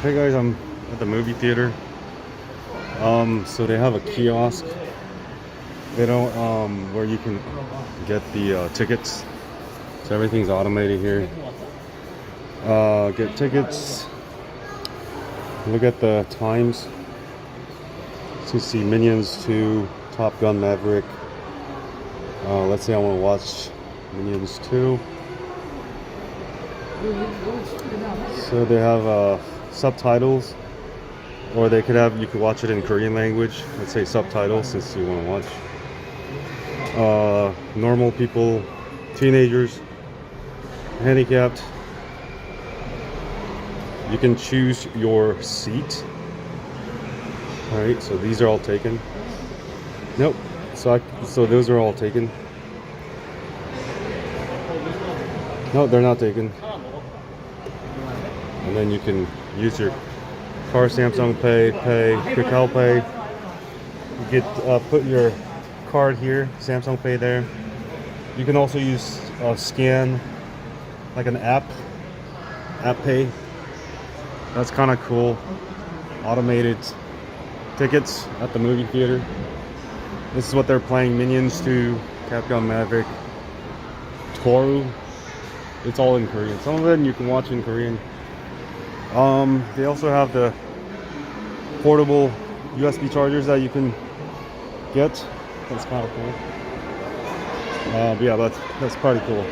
Hey guys, I'm at the movie theater. So they have a kiosk. They don't where you can get the tickets. So everything's automated here. Get tickets. Look at the times. So you see Minions 2, Top Gun Maverick. Let's say I want to watch Minions 2. So they have subtitles, or they could have, you could watch it in Korean language. Let's say subtitles since you want to watch. Normal people, teenagers, handicapped. You can choose your seat. Alright, so these are all taken. Nope. So those are all taken. No, they're not taken. And then you can use your car, Samsung Pay, Kakao Pay. You get put your card here, Samsung Pay there. You can also use scan, like an app pay. That's kind of cool. Automated tickets at the movie theater. This is what they're playing: Minions 2, Top Gun Maverick, Toru. It's all in Korean. Some of it you can watch in Korean. They also have the portable USB chargers that you can get. That's kind of cool. But yeah, that's pretty cool.